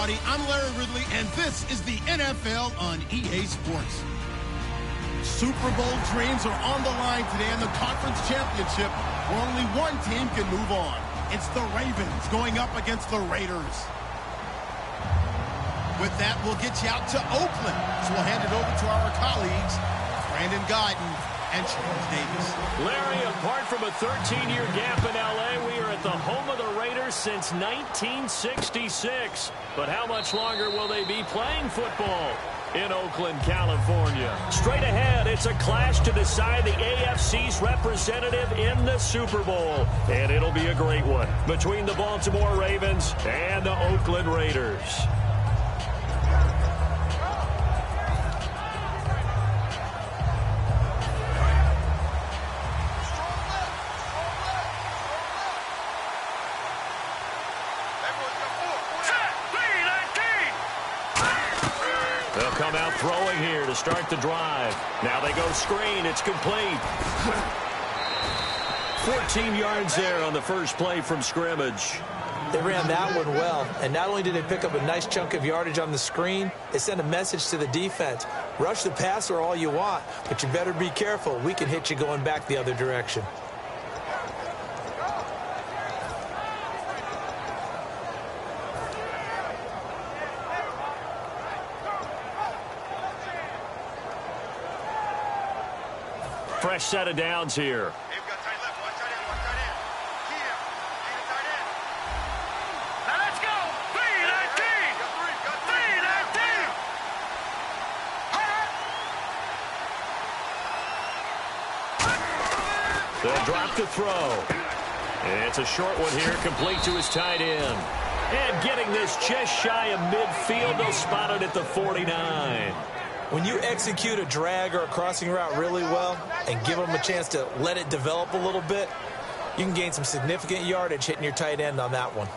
everybody. I'm Larry Ridley, and this is the NFL on EA Sports. Super Bowl dreams are on the line today in the conference championship, where only one team can move on. It's the Ravens going up against the Raiders. With that, we'll get you out to Oakland. So we'll hand it over to our colleagues, Brandon Guyton and Charles Davis. Larry, apart from a 13-year gap in L.A., we are at the home of the Raiders since 1966. But how much longer will they be playing football in Oakland, California? Straight ahead, it's a clash to decide the AFC's representative in the Super Bowl. And it'll be a great one between the Baltimore Ravens and the Oakland Raiders. Come out throwing here to start the drive. Now they go screen. It's complete. 14 yards there on the first play from scrimmage. They ran that one well, and not only did they pick up a nice chunk of yardage on the screen, they sent a message to the defense. Rush the passer all you want, but you better be careful. We can hit you going back the other direction. Fresh set of downs here. They've got tight left. One tight end. One tight end. Keem. Keem tight end. Now let's go. 3-19. Got 3. They'll drop the throw. It's a short one here, complete to his tight end. And getting this just shy of midfield, they'll spot it at the 49. When you execute a drag or a crossing route really well and give them a chance to let it develop a little bit, you can gain some significant yardage hitting your tight end on that one.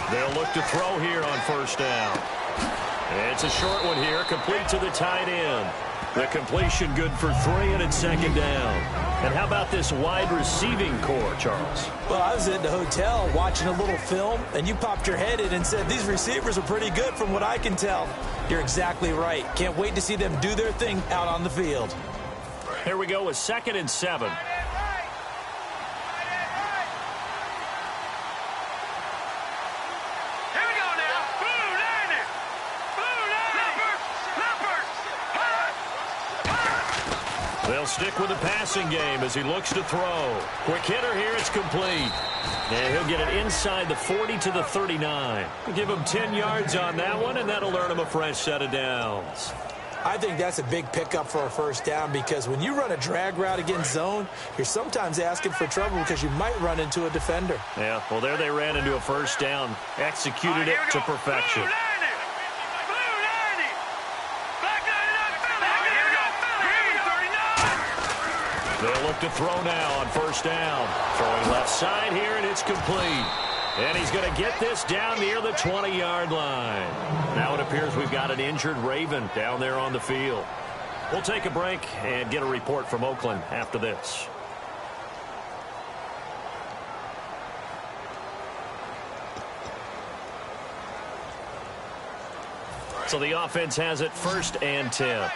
They'll look to throw here on first down. It's a short one here, complete to the tight end. The completion good for 3, and it's second down. And how about this wide receiving core, Charles? Well, I was at the hotel watching a little film, and you popped your head in and said, these receivers are pretty good from what I can tell. You're exactly right. Can't wait to see them do their thing out on the field. Here we go with 2nd and 7. They'll stick with the passing game as he looks to throw. Quick hitter here, it's complete. And he'll get it inside the 40 to the 39. We'll give him 10 yards on that one, and that'll earn him a fresh set of downs. I think that's a big pickup for a first down, because when you run a drag route against zone, you're sometimes asking for trouble because you might run into a defender. Yeah, well, there they ran into a first down, executed it to perfection. They'll look to throw now on first down. Throwing left side here, and it's complete. And he's going to get this down near the 20-yard line. Now it appears we've got an injured Raven down there on the field. We'll take a break and get a report from Oakland after this. So the offense has it 1st and 10.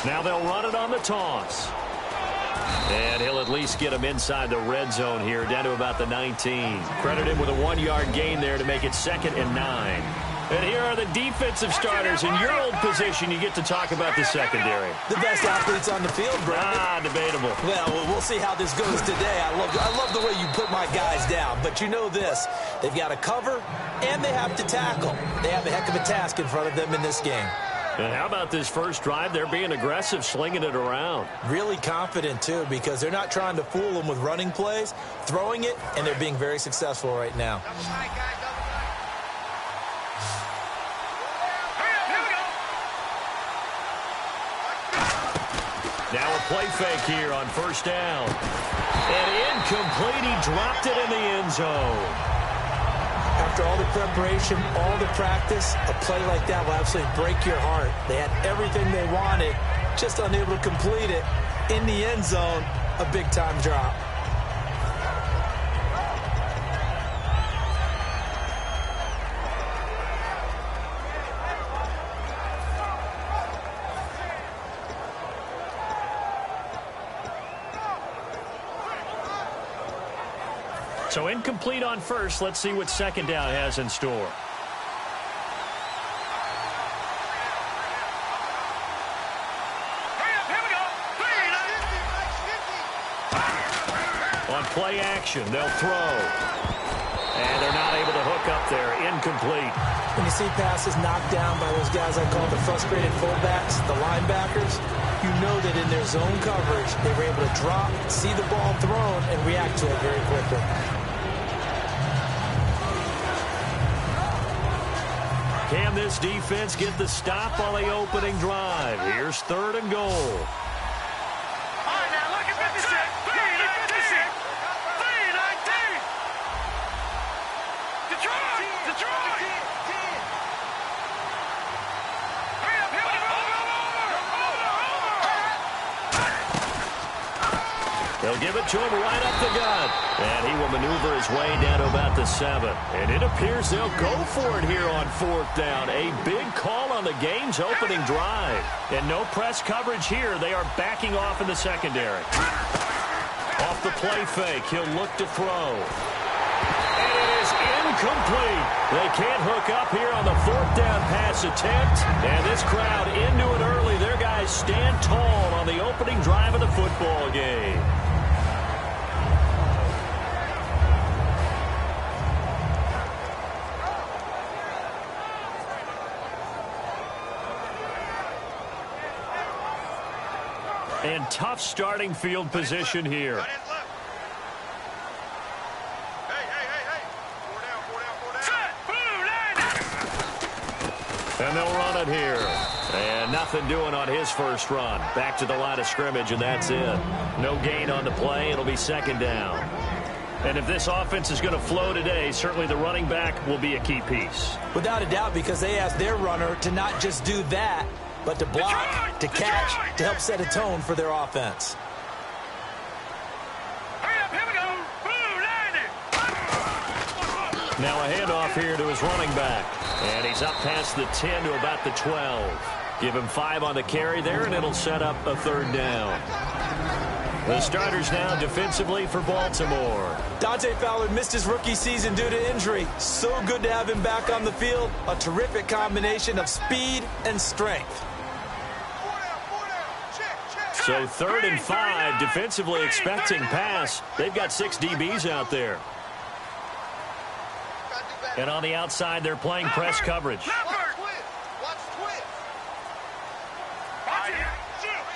Now they'll run it on the toss. And he'll at least get him inside the red zone here, down to about the 19. Credit him with a 1-yard gain there to make it 2nd and 9. And here are the defensive starters. In your old position, you get to talk about the secondary. The best athletes on the field, Brandon. Debatable. Well, we'll see how this goes today. I love the way you put my guys down. But you know this. They've got to cover, and they have to tackle. They have a heck of a task in front of them in this game. And how about this first drive? They're being aggressive, slinging it around. Really confident, too, because they're not trying to fool them with running plays, throwing it, and they're being very successful right now. Now a play fake here on first down. And incomplete. He dropped it in the end zone. After all the preparation, all the practice, a play like that will absolutely break your heart. They had everything they wanted, just unable to complete it. In the end zone, a big-time drop. So incomplete on first. Let's see what second down has in store. On play action, they'll throw. And they're not able to hook up there. Incomplete. When you see passes knocked down by those guys I call the frustrated fullbacks, the linebackers, you know that in their zone coverage, they were able to drop, see the ball thrown, and react to it very quickly. Can this defense get the stop on the opening drive? Here's 3rd and goal. All right, now look at 56. 56. 19. Detroit. Hurry up, They'll give it to him right up the gut. And he will maneuver his way down to about the 7. And it appears they'll go for it here on 4th down. A big call on the game's opening drive. And no press coverage here. They are backing off in the secondary. Off the play fake, he'll look to throw. And it is incomplete. They can't hook up here on the 4th down pass attempt. And this crowd into it early. Their guys stand tall on the opening drive of the football game. And tough starting field position here. Hey. 4 down. And they'll run it here. And nothing doing on his first run. Back to the line of scrimmage, and that's it. No gain on the play. It'll be 2nd down. And if this offense is going to flow today, certainly the running back will be a key piece. Without a doubt, because they asked their runner to not just do that, but to block, to catch, to help set a tone for their offense. Hurry up, here we go. Blue, 90. Now a handoff here to his running back. And he's up past the 10 to about the 12. Give him 5 on the carry there, and it'll set up a 3rd down. The starters now defensively for Baltimore. Dante Fowler missed his rookie season due to injury. So good to have him back on the field. A terrific combination of speed and strength. 4 down. Check. So 3rd and 5, defensively expecting pass. They've got 6 DBs out there. And on the outside, they're playing press coverage.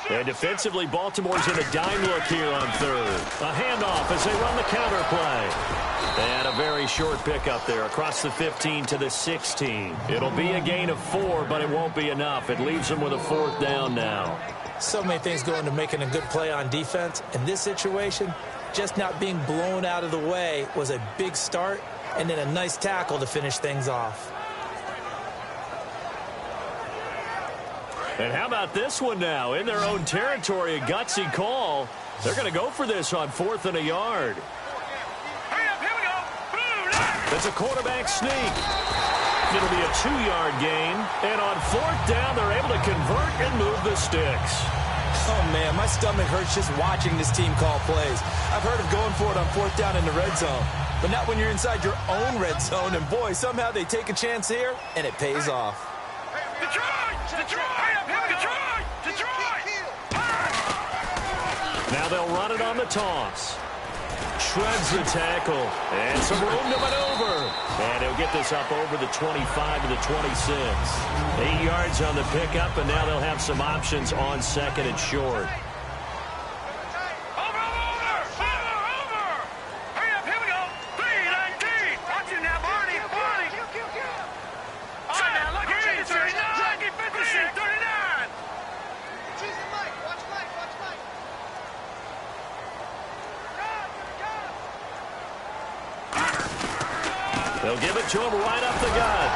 And defensively, Baltimore's in a dime look here on 3rd. A handoff as they run the counter play. And a very short pickup there across the 15 to the 16. It'll be a gain of 4, but it won't be enough. It leaves them with a 4th down now. So many things go into making a good play on defense. In this situation, just not being blown out of the way was a big start, and then a nice tackle to finish things off. And how about this one now? In their own territory, a gutsy call. They're going to go for this on 4th and a yard. Hurry up, here we go. It's a quarterback sneak. It'll be a 2-yard gain. And on 4th down, they're able to convert and move the sticks. Oh, man, my stomach hurts just watching this team call plays. I've heard of going for it on 4th down in the red zone, but not when you're inside your own red zone. And, boy, somehow they take a chance here, and it pays off. Detroit! Now they'll run it on the toss. shreds the tackle. And some room to maneuver. And he'll get this up over the 25 to the 26. 8 yards on the pickup, and now they'll have some options on 2nd and short. They'll give it to him right up the gut.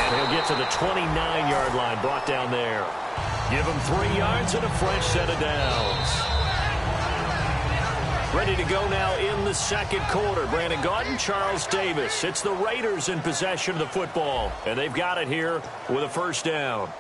And he'll get to the 29-yard line, brought down there. Give him 3 yards and a fresh set of downs. Ready to go now in the 2nd quarter. Brandon Gaudin, Charles Davis. It's the Raiders in possession of the football. And they've got it here with a first down.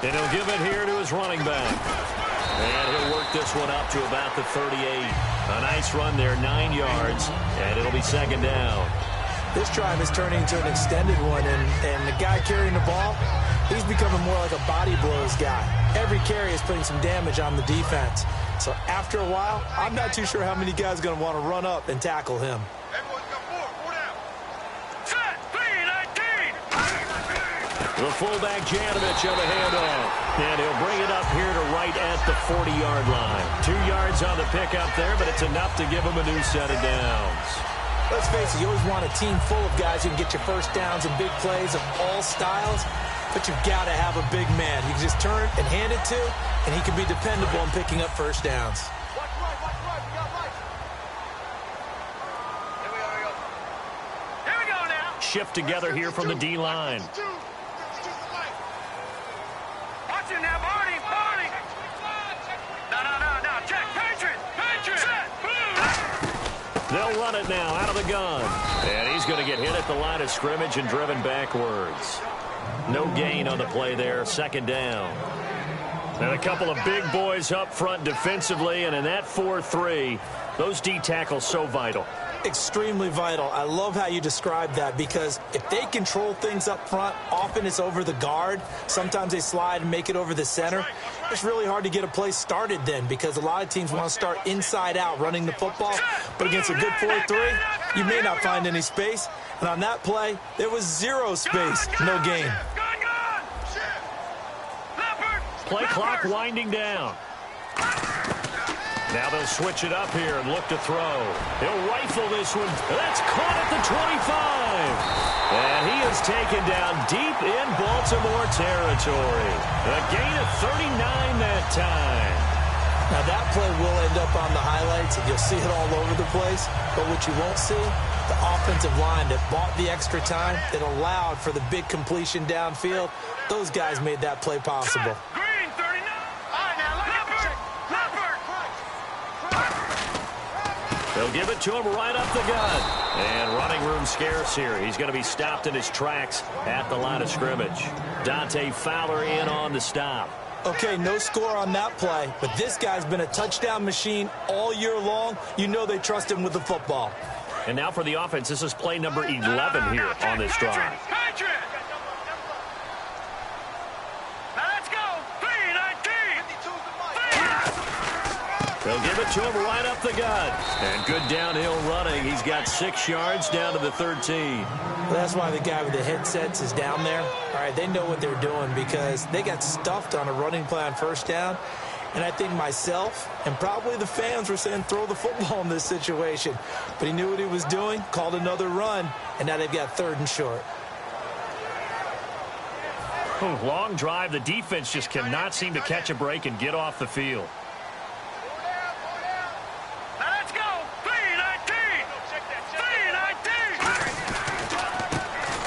And he'll give it here to his running back. And he'll work this one up to about the 38. A nice run there, 9 yards, and it'll be 2nd down. This drive is turning into an extended one, and the guy carrying the ball, he's becoming more like a body blows guy. Every carry is putting some damage on the defense. So after a while, I'm not too sure how many guys are going to want to run up and tackle him. The fullback, Janovich, on the handoff. And he'll bring it up here to right at the 40-yard line. 2 yards on the pickup there, but it's enough to give him a new set of downs. Let's face it, you always want a team full of guys who can get you first downs and big plays of all styles, but you've got to have a big man. You can just turn and hand it to, and he can be dependable in picking up first downs. Here we go now. Shift together here from the D-line. Now, Barney. No. Check. Patriot. Set. They'll run it now out of the gun. And he's going to get hit at the line of scrimmage and driven backwards. No gain on the play there. 2nd down. And a couple of big boys up front defensively. And in that 4-3, those D tackles so vital. Extremely vital. I love how you describe that, because if they control things up front, often it's over the guard. Sometimes they slide and make it over the center. It's really hard to get a play started then, because a lot of teams want to start inside out running the football. But against a good 4-3, you may not find any space. And on that play, there was 0 space. No gain. Play clock winding down. Now they'll switch it up here and look to throw. He'll rifle this one. That's caught at the 25. And he is taken down deep in Baltimore territory. A gain of 39 that time. Now that play will end up on the highlights, and you'll see it all over the place. But what you won't see, the offensive line that bought the extra time, that allowed for the big completion downfield, those guys made that play possible. They'll give it to him right up the gut. And running room scarce here. He's going to be stopped in his tracks at the line of scrimmage. Dante Fowler in on the stop. Okay, no score on that play, but this guy's been a touchdown machine all year long. You know they trust him with the football. And now for the offense, this is play number 11 here on this drive. They'll give it to him right up the gut. And good downhill running. He's got 6 yards down to the 13. Well, that's why the guy with the headsets is down there. All right, they know what they're doing, because they got stuffed on a running play on first down. And I think myself and probably the fans were saying throw the football in this situation. But he knew what he was doing, called another run, and now they've got 3rd and short. Long drive. The defense just cannot seem to catch a break and get off the field.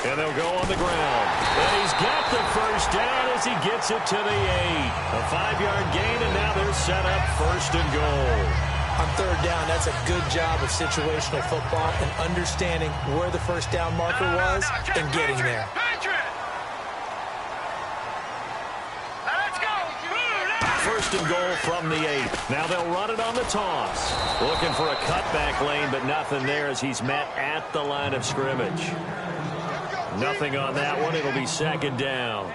And they'll go on the ground. And he's got the first down as he gets it to the 8. A 5-yard gain, and now they're set up 1st and goal. On 3rd down, that's a good job of situational football and understanding where the first down marker was and getting there. first and goal from the 8. Now they'll run it on the toss. Looking for a cutback lane, but nothing there as he's met at the line of scrimmage. Nothing on that one. It'll be second down.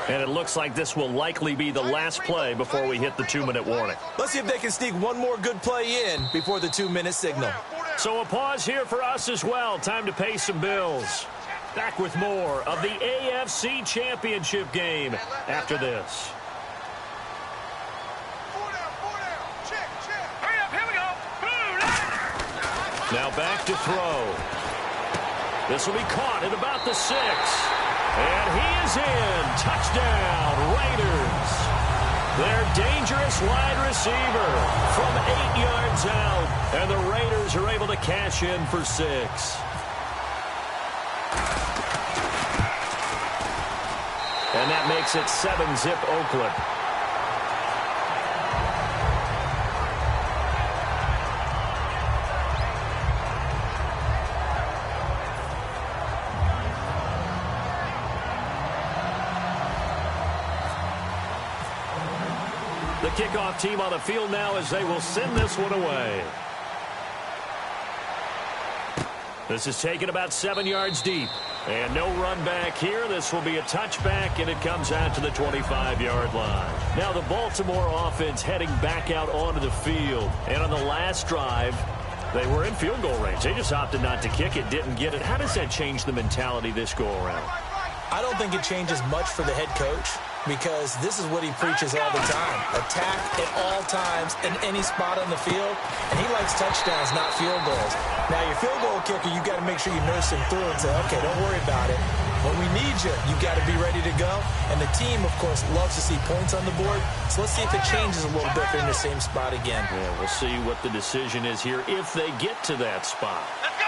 And it looks like this will likely be the last play before we hit the 2-minute warning. Let's see if they can sneak one more good play in before the 2-minute signal. So a pause here for us as well. Time to pay some bills. Back with more of the AFC Championship game after this. Now back to throw. This will be caught at about the 6. And he is in. Touchdown, Raiders. Their dangerous wide receiver from 8 yards out. And the Raiders are able to cash in for 6. And that makes it 7-zip Oakland. The kickoff team on the field now as they will send this one away. This is taken about 7 yards deep. And no run back here. This will be a touchback, and it comes out to the 25-yard line. Now the Baltimore offense heading back out onto the field. And on the last drive, they were in field goal range. They just opted not to kick it, didn't get it. How does that change the mentality this go-around? I don't think it changes much for the head coach because this is what he preaches all the time. Attack at all times in any spot on the field, and he likes touchdowns, not field goals. Now, your field goal kicker, you got to make sure you nurse him through and say, okay, don't worry about it. When we need you, you got to be ready to go. And the team, of course, loves to see points on the board. So let's see if it changes a little bit if they're in the same spot again. Yeah, we'll see what the decision is here if they get to that spot. Let's go!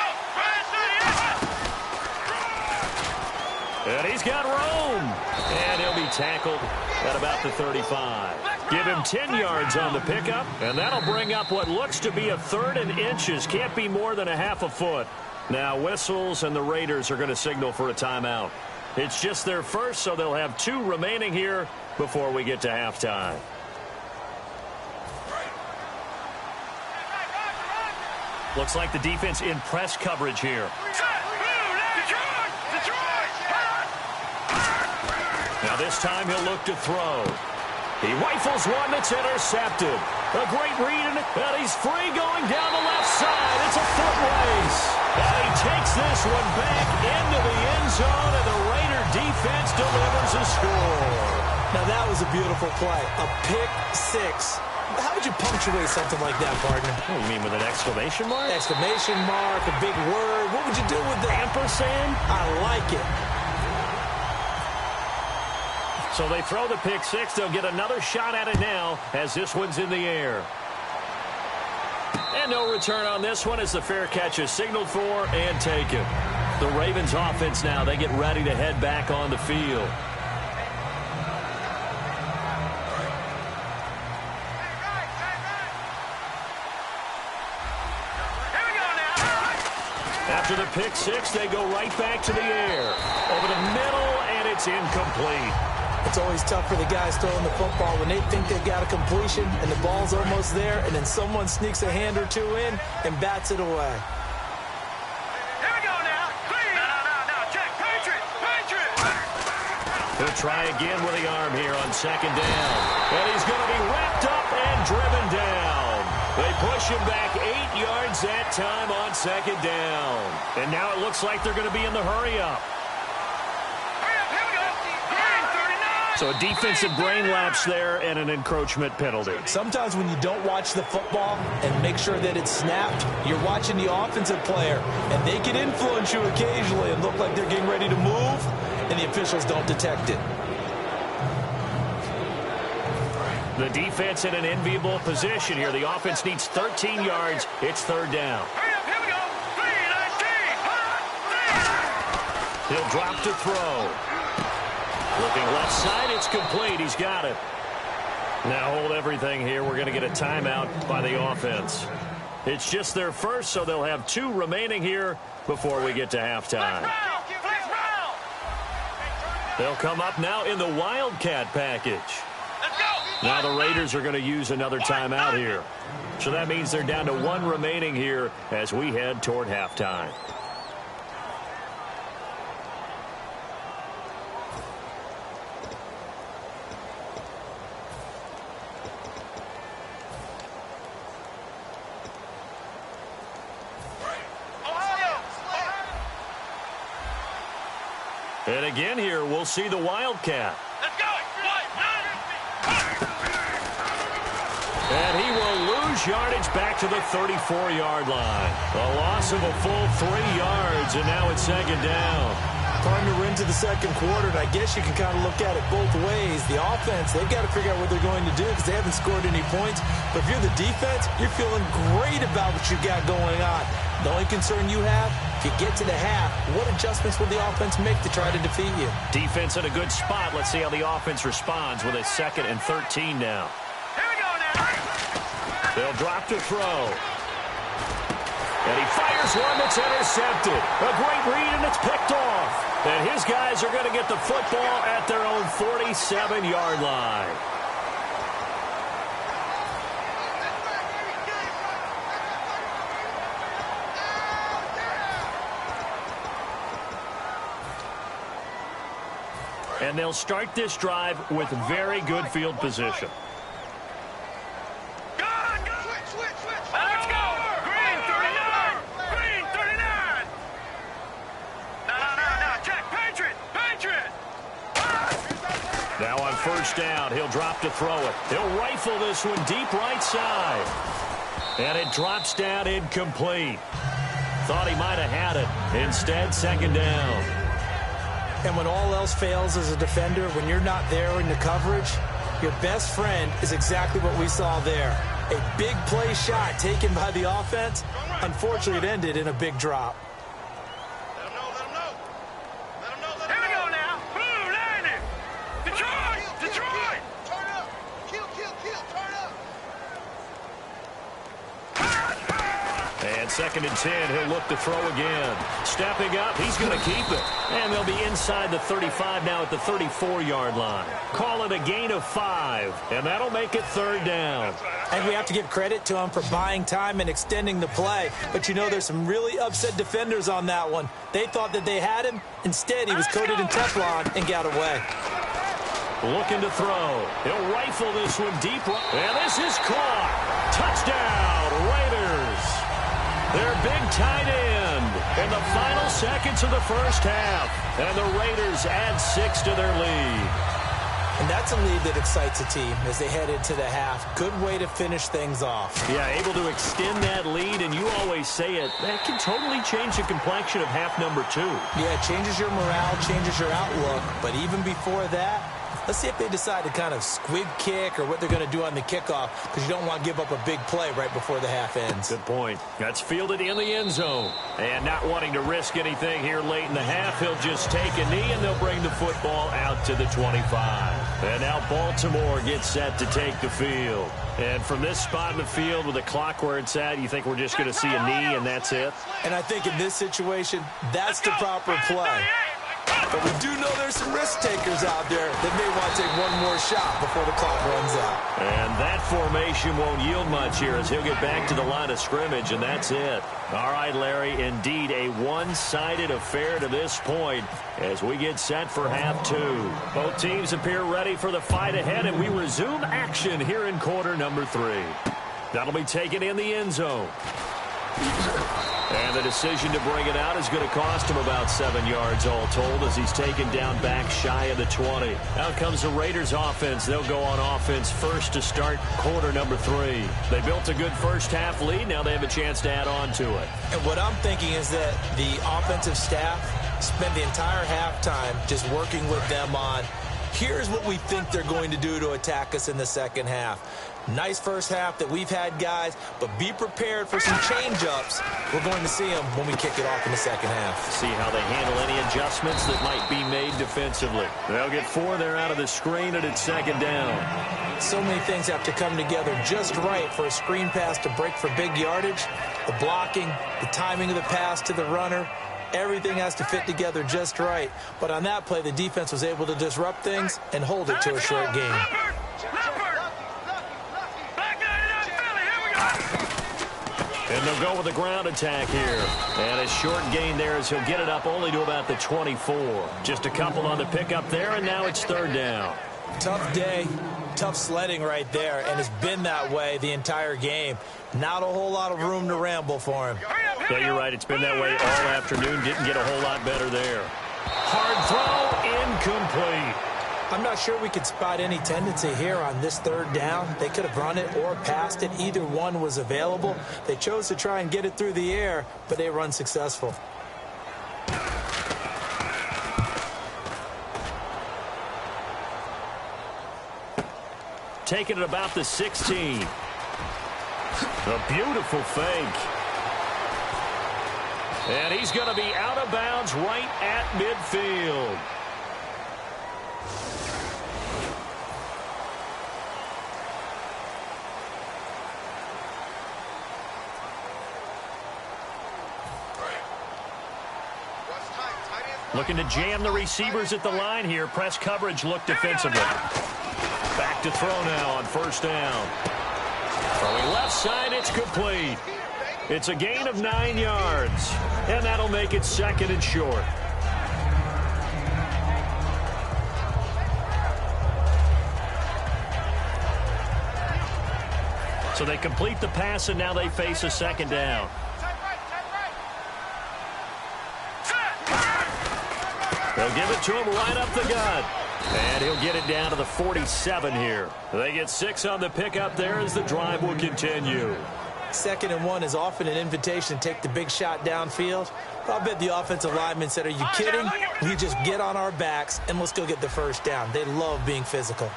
And he's got room. And he'll be tackled at about the 35. Give him 10 yards on the pickup. And that'll bring up what looks to be a 3rd and inches. Can't be more than a half a foot. Now whistles and the Raiders are going to signal for a timeout. It's just their first, so they'll have 2 remaining here before we get to halftime. Looks like the defense in press coverage here. Now this time he'll look to throw. He rifles one that's intercepted. A great read, and he's free going down the left side. It's a foot race. And he takes this one back into the end zone, and the Raider defense delivers a score. Now that was a beautiful play. A pick 6. How would you punctuate something like that, partner? Oh, you mean with an exclamation mark? Exclamation mark, a big word. What would you do with that? Ampersand? I like it. So they throw the pick 6. They'll get another shot at it now as this one's in the air. And no return on this one as the fair catch is signaled for and taken. The Ravens offense now, they get ready to head back on the field. After the pick 6, they go right back to the air. Over the middle, and it's incomplete. It's always tough for the guys throwing the football when they think they've got a completion and the ball's almost there, and then someone sneaks a hand or two in and bats it away. Here we go now. Clean. No. Check. Patriot. He'll try again with the arm here on 2nd down. And he's going to be wrapped up and driven down. They push him back 8 yards that time on 2nd down. And now it looks like they're going to be in the hurry-up. So a defensive brain lapse there and an encroachment penalty. Sometimes when you don't watch the football and make sure that it's snapped, you're watching the offensive player, and they can influence you occasionally and look like they're getting ready to move, and the officials don't detect it. The defense in an enviable position here. The offense needs 13 yards. It's 3rd down. Here we go. 3-19. He'll drop to throw. Looking left side, it's complete. He's got it. Now hold everything here. We're going to get a timeout by the offense. It's just their first, so they'll have 2 remaining here before we get to halftime. They'll come up now in the Wildcat package. Let's go. Now the Raiders are going to use another timeout here. So that means they're down to 1 remaining here as we head toward halftime. And again here, we'll see the Wildcat. Let's go. And he will lose yardage back to the 34-yard line. A loss of a full 3 yards, and now it's second down. Partner, we're into the second quarter, and I guess you can kind of look at it both ways. The offense, they've got to figure out what they're going to do because they haven't scored any points. But if you're the defense, you're feeling great about what you've got going on. The only concern you have, if you get to the half, what adjustments will the offense make to try to defeat you? Defense in a good spot. Let's see how the offense responds with a 2nd and 13 now. Here we go now. They'll drop to throw. And he fires one that's intercepted. A great read, and it's picked off. And his guys are going to get the football at their own 47-yard line. And they'll start this drive with very good field position. Let's go. Green 39. Green 39. No. Check. Patriot. Now on first down, he'll drop to throw it. He'll rifle this one deep right side. And it drops down incomplete. Thought he might have had it. Instead, second down. And when all else fails as a defender, when you're not there in the coverage, your best friend is exactly what we saw there. A big play shot taken by the offense. Unfortunately, it ended in a big drop. Let him know. Here we go now. Blue, landing. Detroit. Turn up. Kill. Turn up. And 2nd and 10, he'll look to throw again. Stepping up, he's going to keep it. And they'll be inside the 35 now at the 34-yard line. Call it a gain of 5, and that'll make it 3rd down. And we have to give credit to him for buying time and extending the play. But you know, there's some really upset defenders on that one. They thought that they had him. Instead, he was coated in Teflon and got away. Looking to throw. He'll rifle this one deep. And this is caught. Touchdown, Raiders. Their big tight end in the final seconds of the first half. And the Raiders add 6 to their lead. And that's a lead that excites a team as they head into the half. Good way to finish things off. Yeah, able to extend that lead, and you always say it, that can totally change the complexion of half number 2. Yeah, it changes your morale, changes your outlook. But even before that, let's see if they decide to kind of squib kick or what they're going to do on the kickoff, because you don't want to give up a big play right before the half ends. Good point. That's fielded in the end zone. And not wanting to risk anything here late in the half, he'll just take a knee, and they'll bring the football out to the 25. And now Baltimore gets set to take the field. And from this spot in the field with the clock where it's at, you think we're just going to see a knee and that's it? And I think in this situation, that's the proper play. But we do know there's some risk takers out there that may want to take one more shot before the clock runs out. And that formation won't yield much here as he'll get back to the line of scrimmage, and that's it. All right, Larry, indeed a one-sided affair to this point as we get set for half 2. Both teams appear ready for the fight ahead, and we resume action here in quarter number 3. That'll be taken in the end zone. And the decision to bring it out is going to cost him about 7 yards all told as he's taken down back shy of the 20. Out comes the Raiders offense. They'll go on offense first to start quarter number 3. They built a good first half lead. Now they have a chance to add on to it. And what I'm thinking is that the offensive staff spent the entire halftime just working with them on, here's what we think they're going to do to attack us in the second half. Nice first half that we've had, guys, but be prepared for some change-ups. We're going to see them when we kick it off in the second half. See how they handle any adjustments that might be made defensively. They'll get 4 there out of the screen, and it's second down. So many things have to come together just right for a screen pass to break for big yardage. The blocking, the timing of the pass to the runner, Everything has to fit together just right. But on that play, the defense was able to disrupt things and hold it to a short game. And they'll go with a ground attack here. And a short gain there as he'll get it up only to about the 24. Just a couple on the pickup there, and now it's third down. Tough day, tough sledding right there, and it's been that way the entire game. Not a whole lot of room to ramble for him. Yeah, you're right. It's been that way all afternoon. Didn't get a whole lot better there. Hard throw, incomplete. I'm not sure we could spot any tendency here on this third down. They could have run it or passed it. Either one was available. They chose to try and get it through the air, but they were unsuccessful. Taking it about the 16. A beautiful fake. And he's going to be out of bounds right at midfield. Looking to jam the receivers at the line here. Press coverage look defensively. Back to throw now on first down. Throwing left side, it's complete. It's a gain of 9 yards. And that'll make it second and short. So they complete the pass, and now they face a second down. They'll give it to him right up the gut. And he'll get it down to the 47 here. They get 6 on the pickup there as the drive will continue. 2nd and 1 is often an invitation to take the big shot downfield. I'll bet the offensive lineman said, are you kidding? We just get on our backs and let's go get the first down. They love being physical.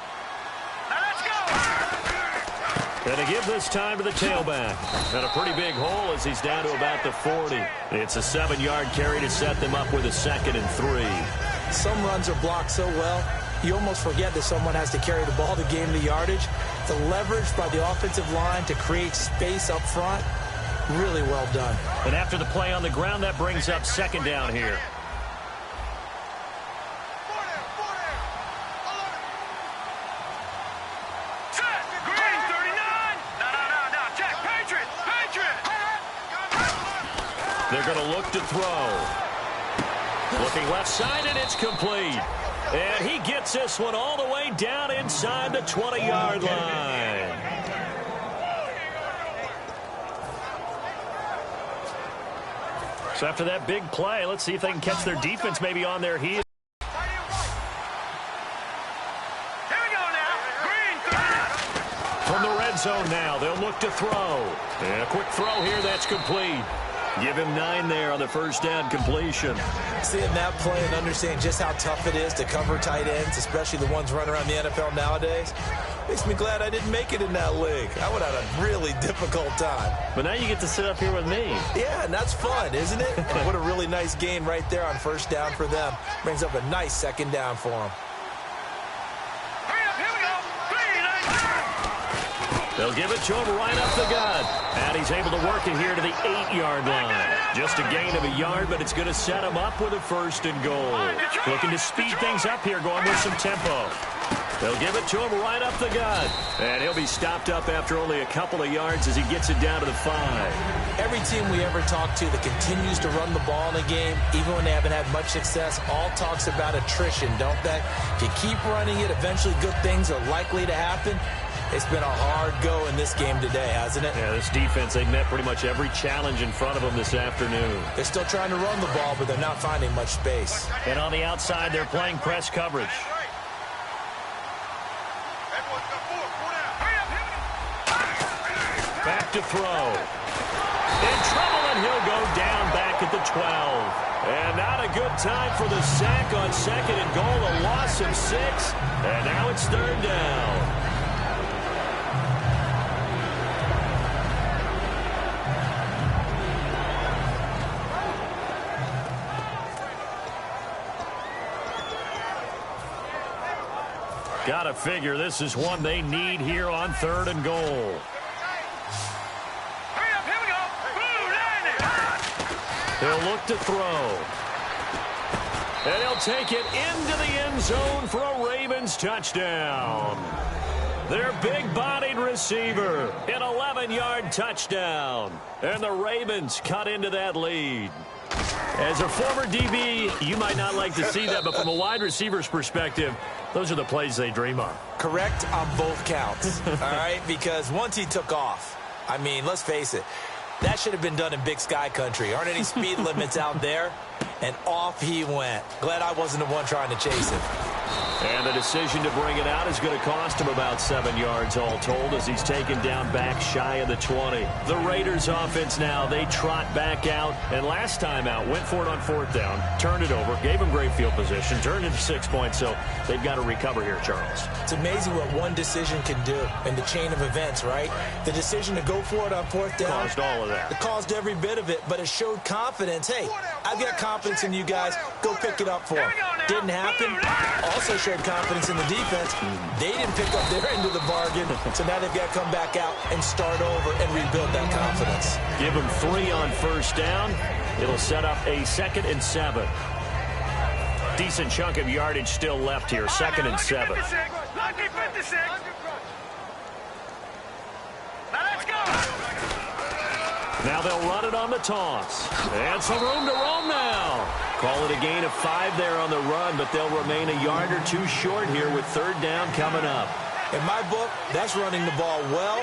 And to give this time to the tailback. And a pretty big hole as he's down to about the 40. It's a 7-yard carry to set them up with a 2nd and 3. Some runs are blocked so well, you almost forget that someone has to carry the ball to gain the yardage. The leverage by the offensive line to create space up front, really well done. And after the play on the ground, that brings up second down here. They're going to look to throw. Looking left side, and it's complete. And he gets this one all the way down inside the 20-yard line. So after that big play, let's see if they can catch their defense maybe on their heels. From the red zone now, they'll look to throw. And a quick throw here, that's complete. Give him 9 there on the first down completion. Seeing that play and understanding just how tough it is to cover tight ends, especially the ones running around the NFL nowadays, makes me glad I didn't make it in that league. I would have had a really difficult time. But now you get to sit up here with me. Yeah, and that's fun, isn't it? And what a really nice gain right there on first down for them. Brings up a nice second down for them. They'll give it to him right up the gut. And he's able to work it here to the 8-yard line. Just a gain of a yard, but it's going to set him up with a 1st and goal. Looking to speed things up here, going with some tempo. They'll give it to him right up the gut. And he'll be stopped up after only a couple of yards as he gets it down to the 5. Every team we ever talk to that continues to run the ball in a game, even when they haven't had much success, all talks about attrition, don't they? If you keep running it, eventually good things are likely to happen. It's been a hard go in this game today, hasn't it? Yeah, this defense, they've met pretty much every challenge in front of them this afternoon. They're still trying to run the ball, but they're not finding much space. And on the outside, they're playing press coverage. Back to throw. In trouble, and he'll go down back at the 12. And not a good time for the sack on 2nd and goal. A loss of 6. And now it's 3rd down. Gotta figure this is one they need here on 3rd and goal. He'll look to throw. And he'll take it into the end zone for a Ravens touchdown. Their big-bodied receiver, an 11-yard touchdown. And the Ravens cut into that lead. As a former DB, you might not like to see that, but from a wide receiver's perspective, those are the plays they dream of. Correct on both counts, all right? Because once he took off, I mean, let's face it, that should have been done in Big Sky country. Aren't any speed limits out there? And off he went. Glad I wasn't the one trying to chase him. And the decision to bring it out is going to cost him about 7 yards all told as he's taken down back shy of the 20. The Raiders offense now, they trot back out. And last time out, went for it on 4th down, turned it over, gave him great field position, turned into 6 points. So they've got to recover here, Charles. It's amazing what one decision can do in the chain of events, right? The decision to go for it on 4th down. Caused all of that. It caused every bit of it, but it showed confidence. Hey, I've got confidence in you guys. Go pick it up for him. Didn't happen. Also showed confidence in the defense. They didn't pick up their end of the bargain, so now they've got to come back out and start over and rebuild that confidence. Give them 3 on 1st down. It'll set up a 2nd and 7. Decent chunk of yardage still left here. 2nd and 7. Lucky 56. Now let's go. Now they'll run it on the toss. And some room to roam now. Call it a gain of 5 there on the run, but they'll remain a yard or 2 short here with 3rd down coming up. In my book, that's running the ball well,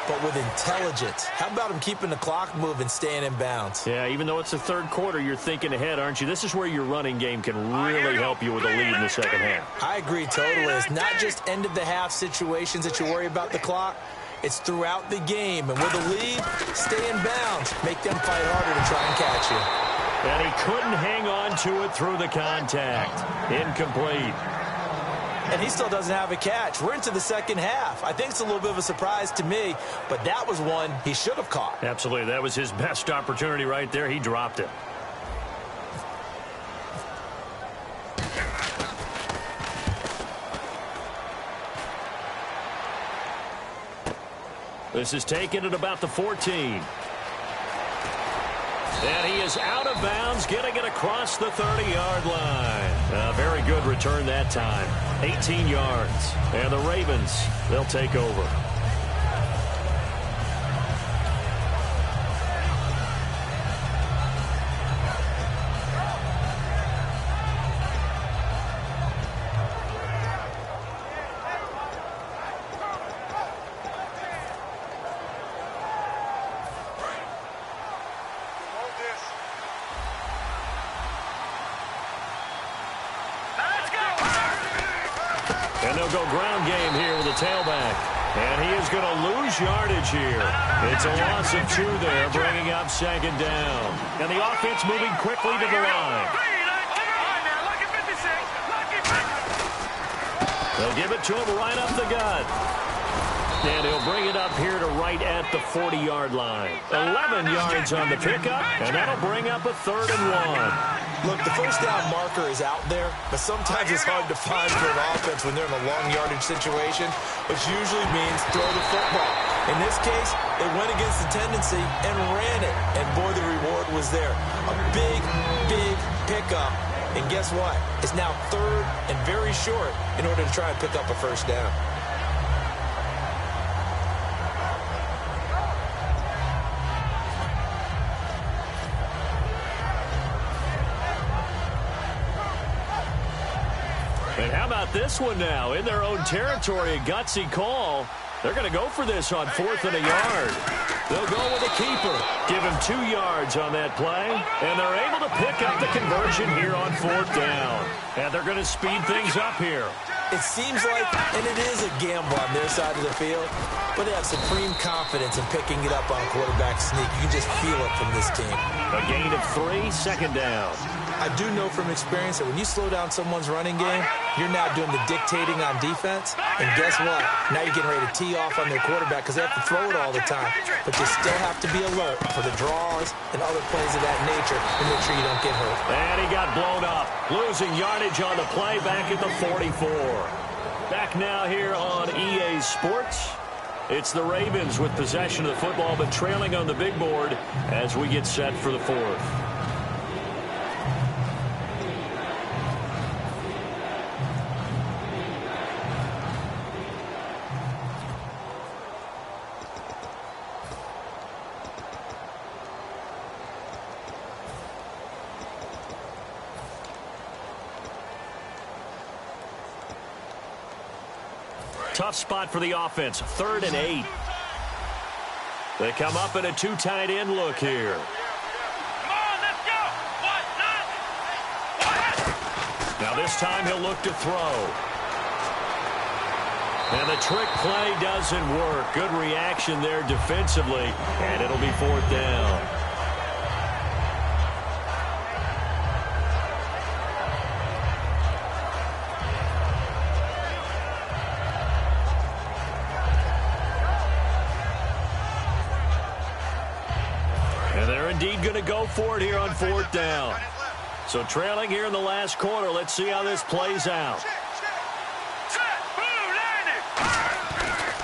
but with intelligence. How about him keeping the clock moving, staying in bounds? Yeah, even though it's the 3rd quarter, you're thinking ahead, aren't you? This is where your running game can really help you with a lead in the 2nd half. I agree totally. It's not just end-of-the-half situations that you worry about the clock. It's throughout the game. And with a lead, stay in bounds. Make them fight harder to try and catch you. And he couldn't hang on to it through the contact. Incomplete. And he still doesn't have a catch. We're into the 2nd half. I think it's a little bit of a surprise to me, but that was one he should have caught. Absolutely. That was his best opportunity right there. He dropped it. This is taken at about the 14. And he is out of bounds, getting it across the 30-yard line. A very good return that time. 18 yards. And the Ravens, they'll take over. And they'll go ground game here with a tailback. And he is going to lose yardage here. It's a loss of 2 there, bringing up 2nd down. And the offense moving quickly to the line. They'll give it to him right up the gut. And he'll bring it up here to right at the 40-yard line. 11 yards on the pickup, and that'll bring up a 3rd and 1. Look, the 1st down marker is out there, but sometimes it's hard to find for an offense when they're in a long yardage situation, which usually means throw the football. In this case, they went against the tendency and ran it, and boy, the reward was there. A big, big pickup, and guess what? It's now 3rd and very short in order to try and pick up a 1st down. And how about this one now? In their own territory, a gutsy call. They're going to go for this on 4th and a yard. They'll go with a keeper. Give him 2 yards on that play. And they're able to pick up the conversion here on 4th down. And they're going to speed things up here. It seems like, and it is a gamble on their side of the field, but they have supreme confidence in picking it up on a quarterback sneak. You can just feel it from this team. A gain of 3, 2nd down. I do know from experience that when you slow down someone's running game, you're now doing the dictating on defense. And guess what? Now you're getting ready to tee off on their quarterback because they have to throw it all the time. But you still have to be alert for the draws and other plays of that nature to make sure you don't get hurt. And he got blown up, losing yardage on the play back at the 44. Back now here on EA Sports. It's the Ravens with possession of the football, but trailing on the big board as we get set for the 4th. tough spot for the offense. 3rd and 8. They come up in a 2 tight end look here. Come on, let's go. What? Now this time he'll look to throw. And the trick play doesn't work. Good reaction there defensively, and it'll be 4th down. And they're indeed going to go for it here on 4th down. So trailing here in the last quarter. Let's see how this plays out.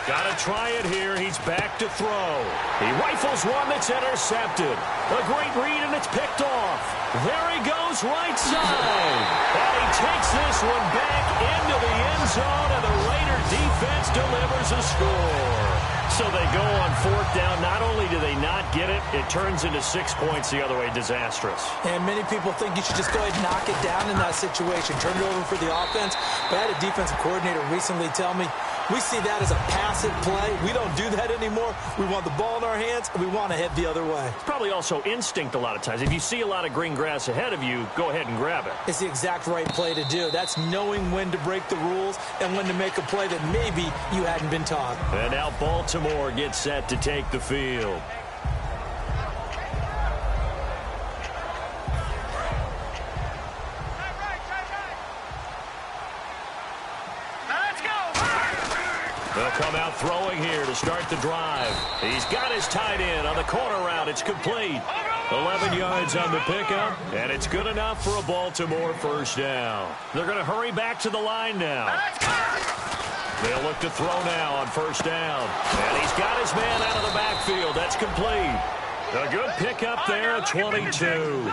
Got to try it here. He's back to throw. He rifles one that's intercepted. A great read, and it's picked off. There he goes, right side. And he takes this one back into the end zone, and the Raider defense delivers a score. So they go on 4th down. Not only do they not get it, it turns into 6 points the other way. Disastrous. And many people think you should just go ahead and knock it down in that situation. Turn it over for the offense. But I had a defensive coordinator recently tell me, we see that as a passive play. We don't do that anymore. We want the ball in our hands, and we want to head the other way. It's probably also instinct a lot of times. If you see a lot of green grass ahead of you, go ahead and grab it. It's the exact right play to do. That's knowing when to break the rules and when to make a play that maybe you hadn't been taught. And now Baltimore gets set to take the field. They'll come out throwing here to start the drive. He's got his tight end on the corner route. It's complete. 11 yards on the pickup, and it's good enough for a Baltimore 1st down. They're going to hurry back to the line now. They'll look to throw now on 1st down. And he's got his man out of the backfield. That's complete. A good pickup there at 22.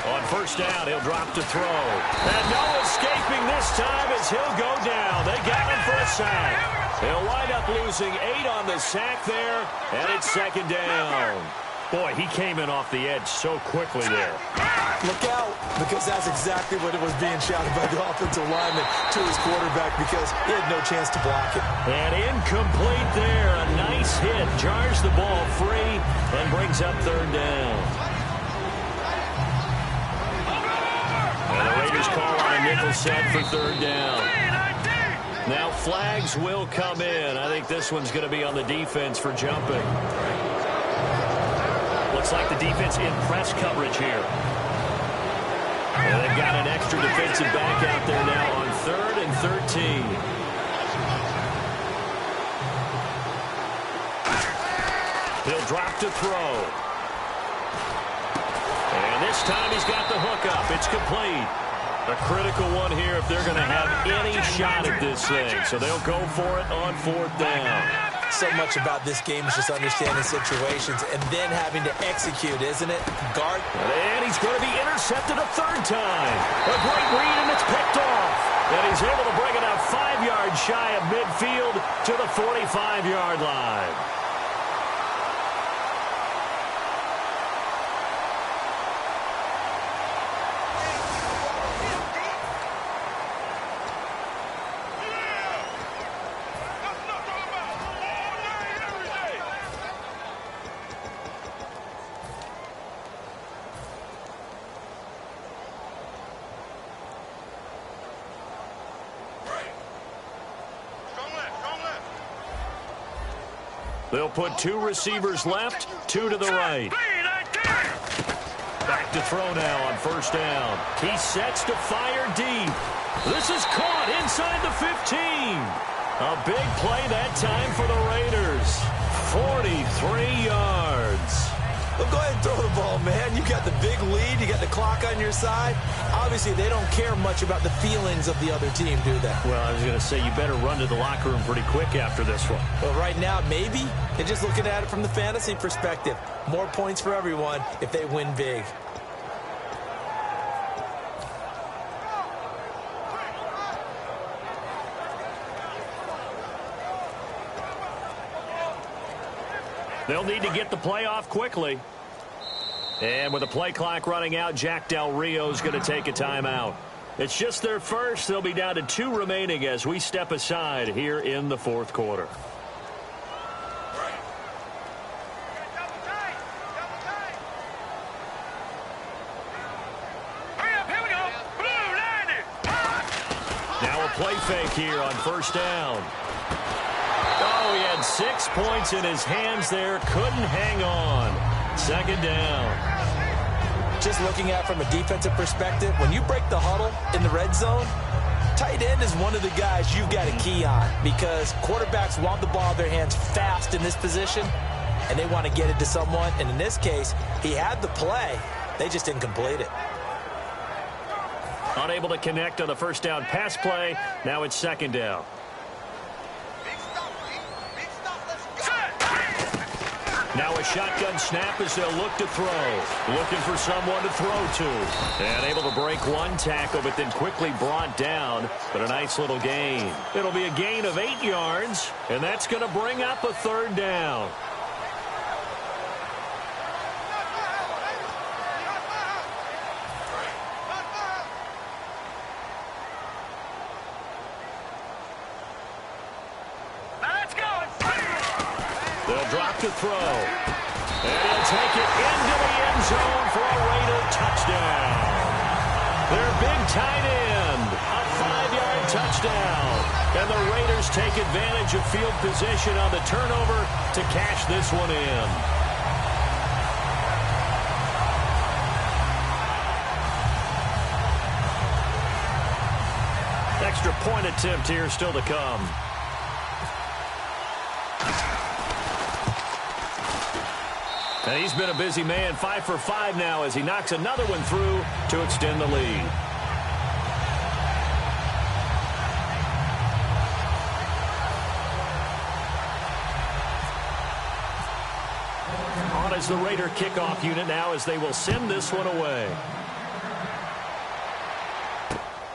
On 1st down, he'll drop to throw. And no escaping this time as he'll go down. They got him for a sack. He'll wind up losing 8 on the sack there, and it's 2nd down. Boy, he came in off the edge so quickly there. Look out, because that's exactly what it was being shouted by the offensive lineman to his quarterback because he had no chance to block it. And incomplete there. A nice hit. Jars the ball free and brings up 3rd down. And the Raiders call on a nickel set for 3rd down. Now flags will come in. I think this one's going to be on the defense for jumping. Looks like the defense in press coverage here. And they've got an extra defensive back out there now on 3rd and 13. He'll drop to throw. And this time he's got the hook up. It's complete. A critical one here if they're going to have any shot at this thing. So they'll go for it on 4th down. So much about this game is just understanding situations and then having to execute, isn't it? Guard. And he's going to be intercepted a 3rd time. A great read, and it's picked off. And he's able to bring it out 5 yards shy of midfield to the 45-yard line. They'll put 2 receivers left, 2 to the right. Back to throw now on 1st down. He sets to fire deep. This is caught inside the 15. A big play that time for the Raiders. 43 yards. Well, go ahead and throw the ball, man. You got the big lead. You got the clock on your side. Obviously, they don't care much about the feelings of the other team, do they? Well, I was going to say, you better run to the locker room pretty quick after this one. Well, right now, maybe. They're just looking at it from the fantasy perspective. More points for everyone if they win big. They'll need to get the play off quickly. And with the play clock running out, Jack Del Rio's going to take a timeout. It's just their first. They'll be down to 2 remaining as we step aside here in the fourth quarter. Now a play fake here on first down. Oh, he had 6 points in his hands there. Couldn't hang on. Second down. Just looking at it from a defensive perspective, when you break the huddle in the red zone, tight end is one of the guys you've got to key on because quarterbacks want the ball in their hands fast in this position, and they want to get it to someone. And in this case, he had the play. They just didn't complete it. Unable to connect on the first down pass play. Now it's second down. Now a shotgun snap as they'll look to throw. Looking for someone to throw to. And able to break one tackle, but then quickly brought down. But a nice little gain. It'll be a gain of 8 yards, and that's going to bring up a third down. They'll drop to throw. And he'll take it into the end zone for a Raider touchdown. Their big tight end, a 5-yard touchdown. And the Raiders take advantage of field position on the turnover to cash this one in. Extra point attempt here still to come. And he's been a busy man, 5 for 5 now as he knocks another one through to extend the lead. On as the Raider kickoff unit now as they will send this one away.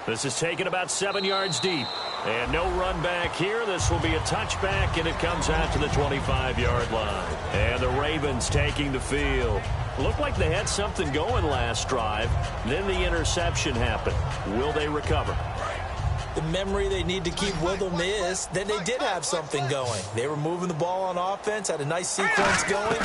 This is taken about 7 yards deep. And no run back here. This will be a touchback, and it comes out to the 25-yard line. And the Ravens taking the field. Looked like they had something going last drive. Then the interception happened. Will they recover? The memory they need to keep with them is that they did have something going. They were moving the ball on offense, had a nice sequence going.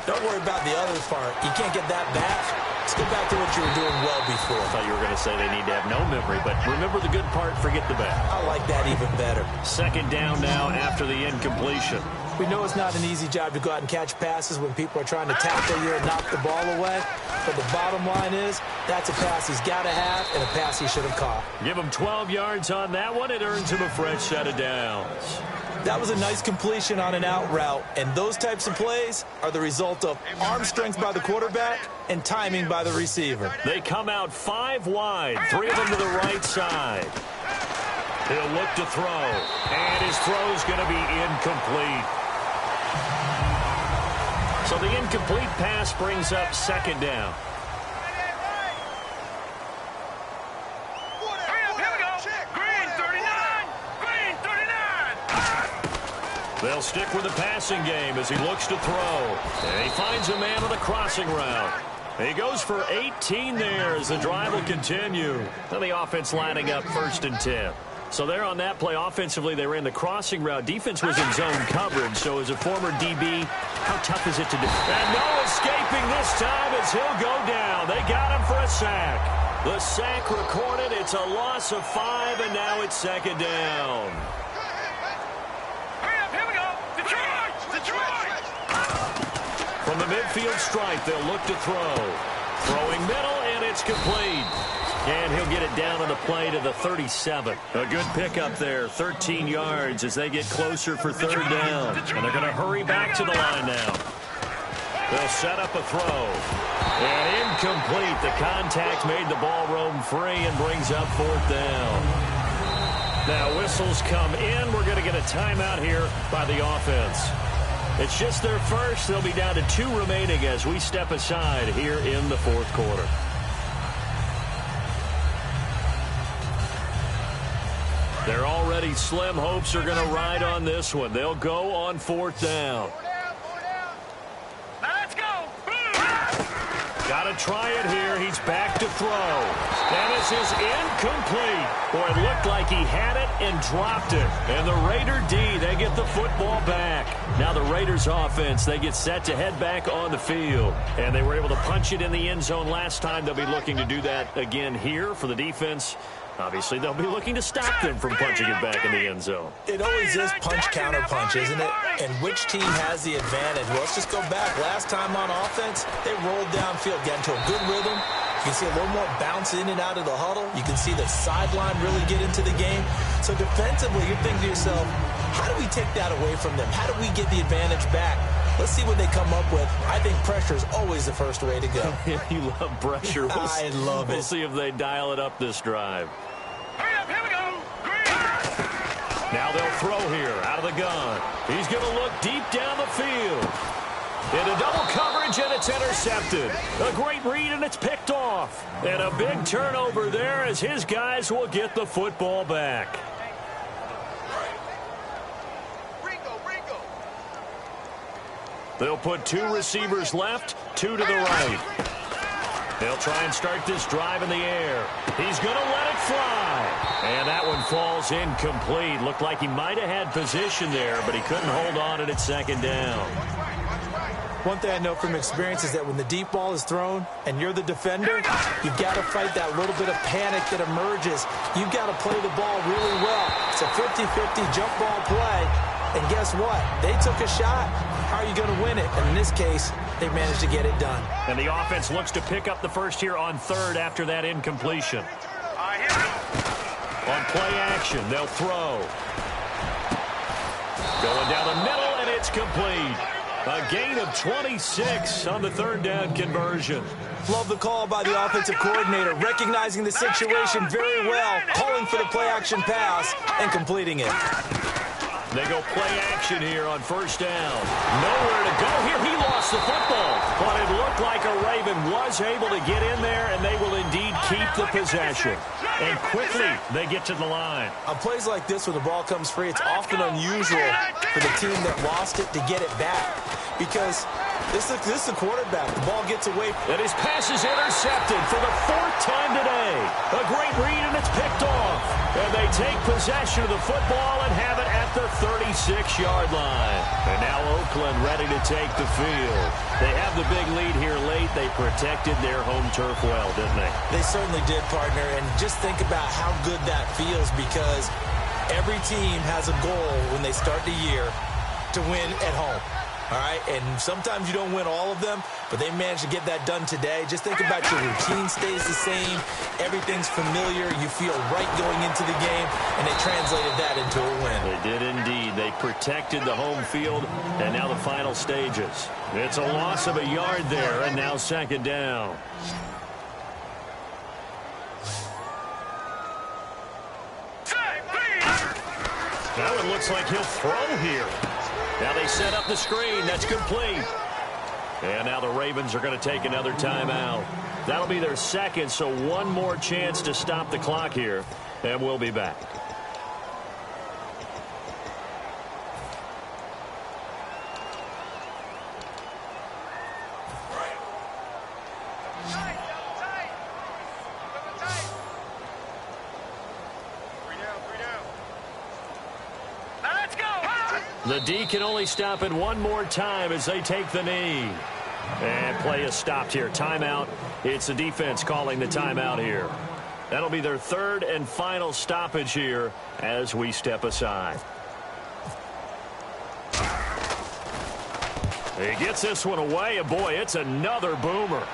Don't worry about the other part. You can't get that back. Let's get back to what you were doing well before. I thought you were going to say they need to have no memory, but remember the good part, forget the bad. I like that even better. Second down now after the incompletion. We know it's not an easy job to go out and catch passes when people are trying to tackle you and knock the ball away. But the bottom line is, that's a pass he's got to have and a pass he should have caught. Give him 12 yards on that one. It earns him a fresh set of downs. That was a nice completion on an out route, and those types of plays are the result of arm strength by the quarterback and timing by the receiver. They come out 5 wide, 3 of them to the right side. He'll look to throw, and his throw's going to be incomplete. So the incomplete pass brings up second down. They'll stick with the passing game as he looks to throw. And he finds a man on the crossing route. He goes for 18 there as the drive will continue. And the offense lining up 1st and 10. So there on that play, offensively, they ran the crossing route. Defense was in zone coverage. So as a former DB, how tough is it to do? And no escaping this time as he'll go down. They got him for a sack. The sack recorded. It's a loss of 5, and now it's second down. From the midfield stripe, they'll look to throw. Throwing middle, and it's complete. And he'll get it down on the play to the 37. A good pickup there, 13 yards as they get closer for third down. And they're going to hurry back to the line now. They'll set up a throw. And incomplete. The contact made the ball roam free and brings up fourth down. Now whistles come in. We're going to get a timeout here by the offense. It's just their first. They'll be down to 2 remaining as we step aside here in the fourth quarter. They're already slim hopes are going to ride on this one. They'll go on fourth down. Let's go. Got to try it here. He's back to throw. And this is incomplete. Boy, it looked like he had it and dropped it. And the Raider D, they get the football back. Now the Raiders offense, they get set to head back on the field. And they were able to punch it in the end zone last time. They'll be looking to do that again here for the defense. Obviously, they'll be looking to stop them from punching it back in the end zone. It always is punch-counter-punch, isn't it? And which team has the advantage? Well, let's just go back. Last time on offense, they rolled downfield, got into a good rhythm. You can see a little more bounce in and out of the huddle. You can see the sideline really get into the game. So defensively, you're thinking to yourself, how do we take that away from them? How do we get the advantage back? Let's see what they come up with. I think pressure is always the first way to go. You love pressure. I love it. We'll see if they dial it up this drive. Here we go. Now they'll throw here out of the gun. He's going to look deep down the field. Into double coverage, and it's intercepted. A great read, and it's picked off. And a big turnover there as his guys will get the football back. Ringo. They'll put 2 receivers left, 2 to the right. They'll try and start this drive in the air. He's going to let it fly. And that one falls incomplete. Looked like he might have had position there, but he couldn't hold on at second down. One thing I know from experience is that when the deep ball is thrown and you're the defender, you've got to fight that little bit of panic that emerges. You've got to play the ball really well. It's a 50-50 jump ball play. And guess what? They took a shot. How are you going to win it? And in this case, they managed to get it done. And the offense looks to pick up the first here on third after that incompletion. On play action, they'll throw. Going down the middle, and it's complete. A gain of 26 on the third down conversion. Love the call by the offensive coordinator, recognizing the situation very well, calling for the play action pass, and completing it. They go play action here on first down. Nowhere to go here. He lost the football. But it looked like a Raven was able to get in there, and they will indeed keep the possession. And quickly, they get to the line. On plays like this, when the ball comes free, it's often unusual for the team that lost it to get it back. Because this is the quarterback. The ball gets away. And his pass is intercepted for the 4th time today. A great read, and it's picked off. And they take possession of the football and have it at the 36-yard line. And now Oakland ready to take the field. They have the big lead here late. They protected their home turf well, didn't they? They certainly did, partner. And just think about how good that feels, because every team has a goal when they start the year to win at home. All right, and sometimes you don't win all of them, but they managed to get that done today. Just think about your routine stays the same. Everything's familiar. You feel right going into the game, and they translated that into a win. They did indeed. They protected the home field, and now the final stages. It's a loss of a yard there, and now second down. Now it looks like he'll throw here. Now they set up the screen. That's complete. And now the Ravens are going to take another timeout. That'll be their second, so one more chance to stop the clock here. And we'll be back. The D can only stop it one more time as they take the knee. And play is stopped here. Timeout. It's the defense calling the timeout here. That'll be their 3rd and final stoppage here as we step aside. He gets this one away, and boy, it's another boomer.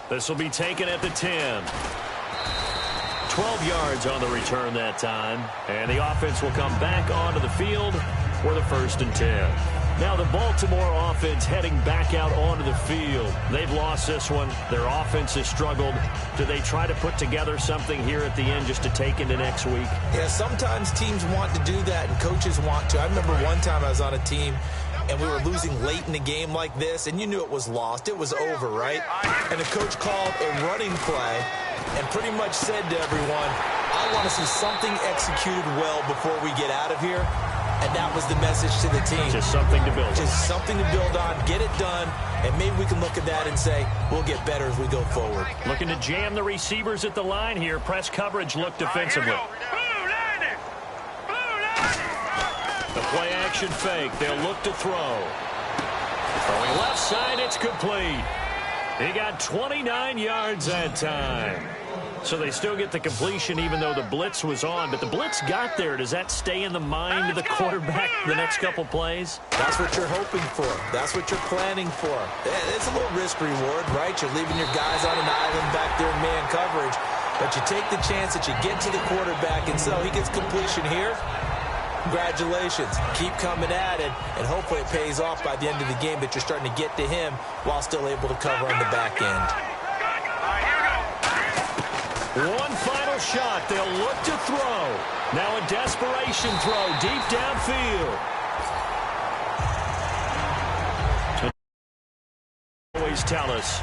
This will be taken at the 10. 12 yards on the return that time. And the offense will come back onto the field for the 1st and 10. Now the Baltimore offense heading back out onto the field. They've lost this one. Their offense has struggled. Do they try to put together something here at the end just to take into next week? Yeah, sometimes teams want to do that and coaches want to. I remember one time I was on a team and we were losing late in the game like this, and you knew it was lost. It was over, right? And the coach called a running play and pretty much said to everyone, I want to see something executed well before we get out of here. and that was the message to the team. Just something to build on. Just something to build on, get it done, and maybe we can look at that and say, we'll get better as we go forward. Looking to jam the receivers at the line here. Press coverage look defensively. The play action fake. They'll look to throw. Throwing left side, it's complete. He got 29 yards that time. So they still get the completion even though the blitz was on. But the blitz got there. Does that stay in the mind of the quarterback the next couple plays? That's what you're hoping for. That's what you're planning for. It's a little risk reward, right? You're leaving your guys on an island back there in man coverage. But you take the chance that you get to the quarterback, and so he gets completion here. Congratulations. Keep coming at it, and hopefully it pays off by the end of the game that you're starting to get to him while still able to cover on the back end. One final shot. They'll look to throw. Now a desperation throw deep downfield. Always tell us